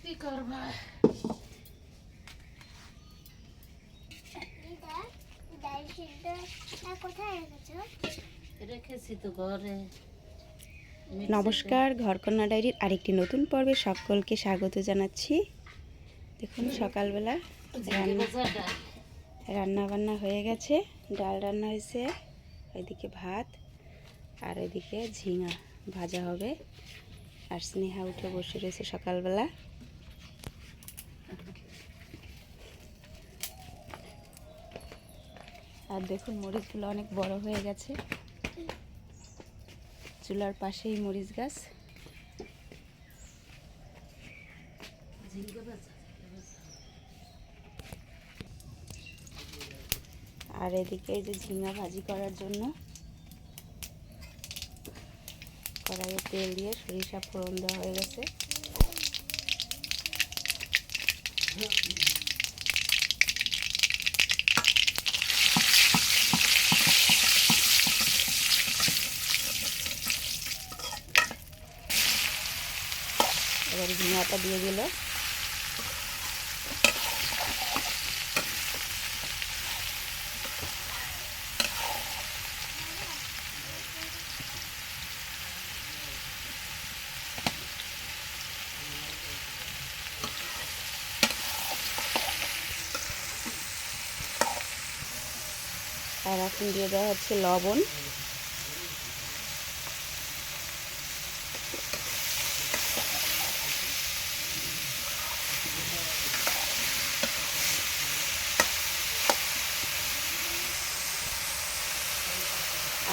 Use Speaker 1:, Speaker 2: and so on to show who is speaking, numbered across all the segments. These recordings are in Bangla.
Speaker 1: কি করবা? রেখেছি তো ঘরে।
Speaker 2: নমস্কার, ঘরকন্যা ডায়েরির আরেকটি নতুন পর্বে সকলকে স্বাগত জানাচ্ছি। দেখুন সকালবেলা রান্না বান্না হয়ে গেছে। ডাল রান্না হয়েছে, ওইদিকে ভাত, আর ওইদিকে ঝিঙা ভাজা হবে। আর স্নেহা উঠে বসে রয়েছে সকালবেলা। আর দেখুন মরিচগুলো অনেক বড় হয়ে গেছে। চুলার পাশেই মরিচ গাছ। আর এদিকে এই যে ঝিঙা ভাজি করার জন্য কড়াইয়ে তেল দিয়ে সরিষা ফোড়ন দেওয়া হয়ে গেছে। এবার ঝিঙাটা দিয়ে দিল। আর এখন দিয়ে দেওয়া হচ্ছে লবণ।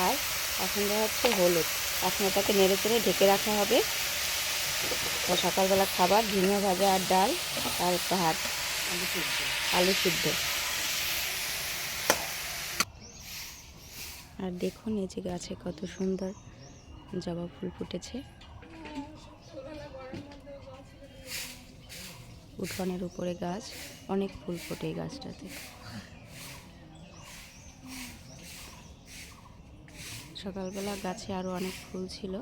Speaker 2: আর এখন দেওয়া হচ্ছে হলুদ। এখন এটাকে নেড়ে চেড়ে ঢেকে রাখা হবে। সকালবেলা খাবার ঝিঙা ভাজা আর ডাল আর ভাত, আলু সিদ্ধ। আর দেখুন এই যে গাছে কত সুন্দর জবা ফুল ফুটেছে। উঠোনের উপরে গাছ, অনেক ফুল ফোটে এই গাছটাতে। সকালবেলা গাছে আরও অনেক ফুল ছিল,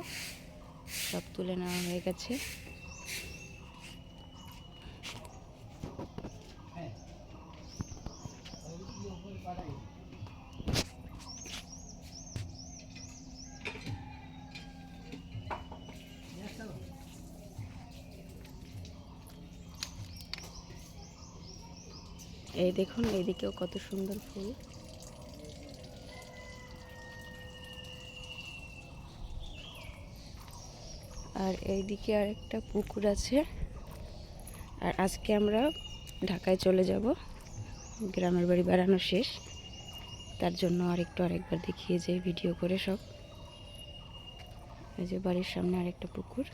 Speaker 2: সব তুলে নেওয়া হয়ে গেছে। এই দেখুন এইদিকেও কত সুন্দর ফুল। আর এইদিকে আর একটা পুকুর আছে। আর আজকে আমরা ঢাকায় চলে যাব, গ্রামের বাড়ি বেড়ানো শেষ, তার জন্য আরেকবার দেখিয়ে যাই ভিডিও করে সব। এই যে বাড়ির সামনে আরেকটা পুকুর,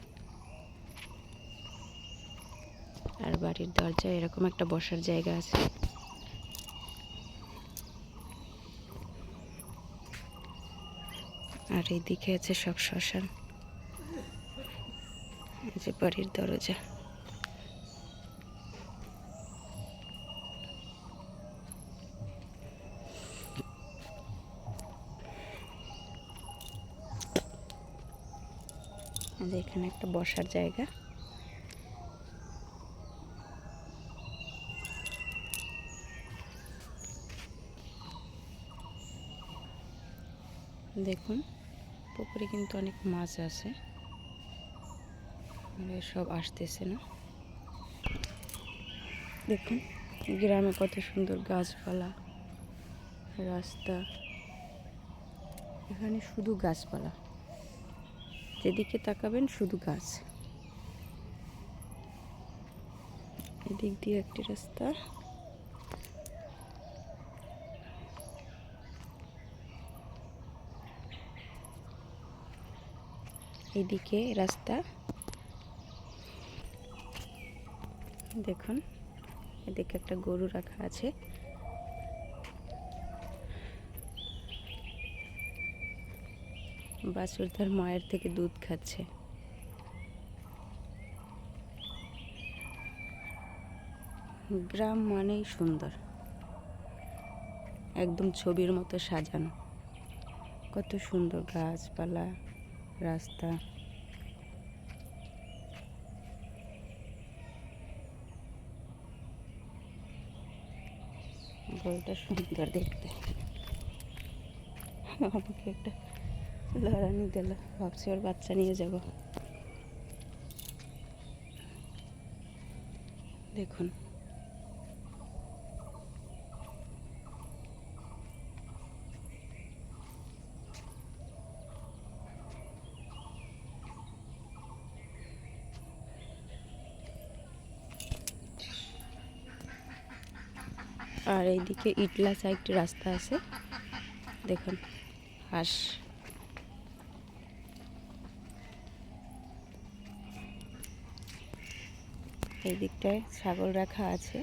Speaker 2: আর বাড়ির দরজায় এরকম একটা বসার জায়গা আছে। আর এইদিকে আছে সব শ্মশান। এই যে বাড়ির দরজা। এখানে একটা বসার জায়গা। দেখুন পুকুরে কিন্তু অনেক মাছ আছে, সব আসতেছে না। দেখুন গ্রামে কত সুন্দর গাছপালা, রাস্তা। এখানে শুধু গাছপালা, যেদিকে তাকাবেন শুধু গাছ। এদিক দিয়ে একটি রাস্তা, এদিকে রাস্তা। দেখুন এদিকে একটা গরু রাখা আছে। বাছুর তার মায়ের থেকে দুধ খাচ্ছে। গ্রাম মানেই সুন্দর, একদম ছবির মতো সাজানো। কত সুন্দর গাছপালা, রাস্তা। ছাগলটা সুন্দর দেখতে। আমাকে একটা লড়ানি দিল, ভাবছি ওর বাচ্চা নিয়ে যাব। দেখুন আর এইদিকে ইটলা সাইড রাস্তা আছে, দেখুন হাঁস। এই দিকটায় ছাগল রাখা আছে।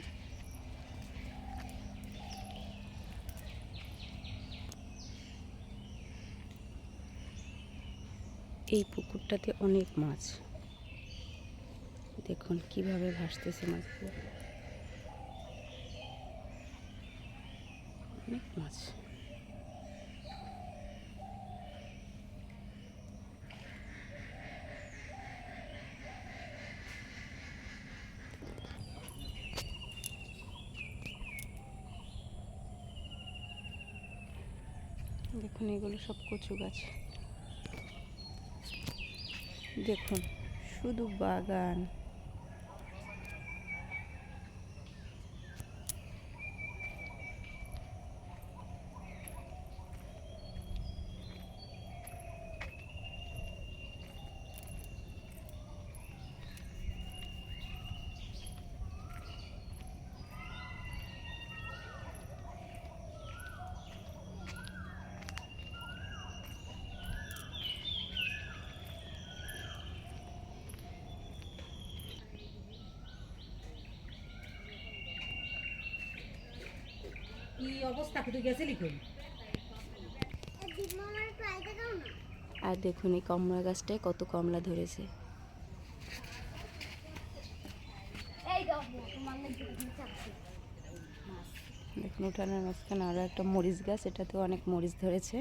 Speaker 2: এই পুকুরটাতে অনেক মাছ, দেখুন কিভাবে ভাসতেছে মাছগুলো, অনেক মাছ। দেখুন এগুলো সব কচু গাছ, দেখুন শুধু বাগান।
Speaker 1: কি অবস্থা, তুই গেছিলি কই?
Speaker 2: আর দেখুন এই কমলা গাছটায় কত কমলা ধরেছে। দেখুন উঠানের মাঝখানে আরও একটা মরিচ গাছ, এটাতেও অনেক মরিচ ধরেছে।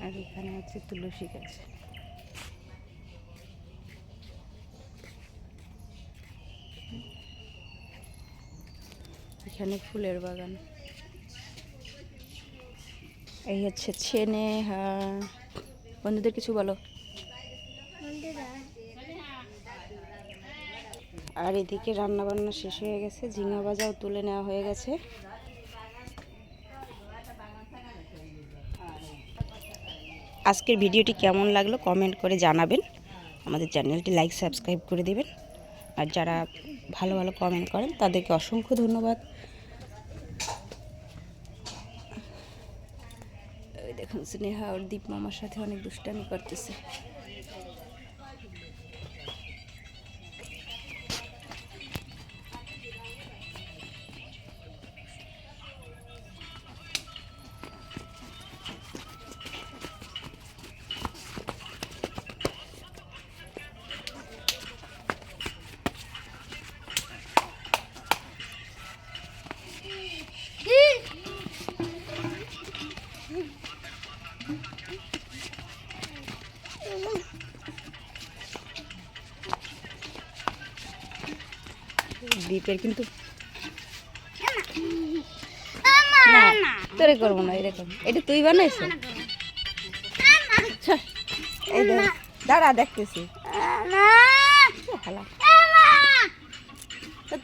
Speaker 2: আর এখানে হচ্ছে তুলসী গাছ। এখানে ফুলের বাগান। এই হচ্ছে ছেনে। হ্যাঁ বন্ধুদের কিছু বলো। আর এদিকে রান্না বান্না শেষ হয়ে গেছে, ঝিঙা ভাজাও তুলে নেওয়া হয়ে গেছে। আজকের ভিডিওটি কেমন লাগলো কমেন্ট করে জানাবেন। আমাদের চ্যানেলটি লাইক সাবস্ক্রাইব করে দেবেন। আর যারা ভালো ভালো কমেন্ট করেন তাদেরকে অসংখ্য ধন্যবাদ। দেখুন স্নেহা ওর দীপ মামার সাথে অনেক দুষ্টামি করতেছে। দীপের কিন্তু না তোরে করবো না, এরকম এটা তুই বানাইছো। এই দাঁড়া দেখতেছি,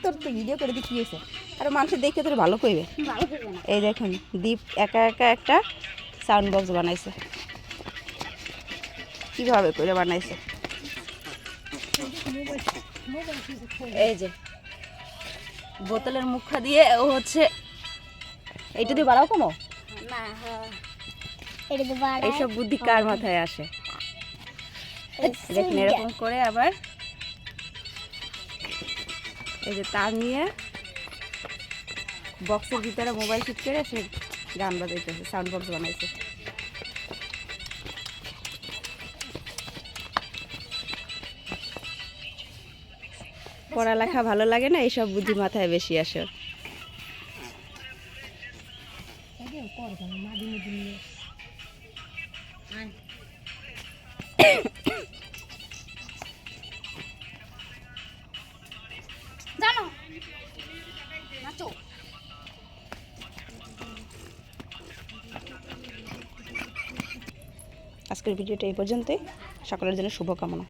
Speaker 2: তোর তো ভিডিও করে দিয়ে কি হয়েছে, আর মানুষের দেখে তোর ভালো কইবে। এই দেখুন দীপ একা একা একটা সাউন্ড বক্স বানাইছে, কিভাবে করে বানাইছে। এই যে বোতলের মুখা দিয়ে ও হচ্ছে এইটা দিয়ে বাড়াও কমো। এইসব বুদ্ধি কার মাথায় আসে? দেখুন এরকম করে আবার এই যে তার নিয়ে বক্সের ভিতরে মোবাইল ফিট করে সে গান বাজাইতেছে, সাউন্ড বক্স বানাইছে। পড়ালেখা ভালো লাগে না, এইসব বুদ্ধি মাথায় বেশি আসে।
Speaker 1: বড় কেন মাঝে মধ্যে নিয়ে আয়।
Speaker 2: জানো নাচো। আজকের ভিডিওটা এই পর্যন্তই। সকলের জন্য শুভকামনা।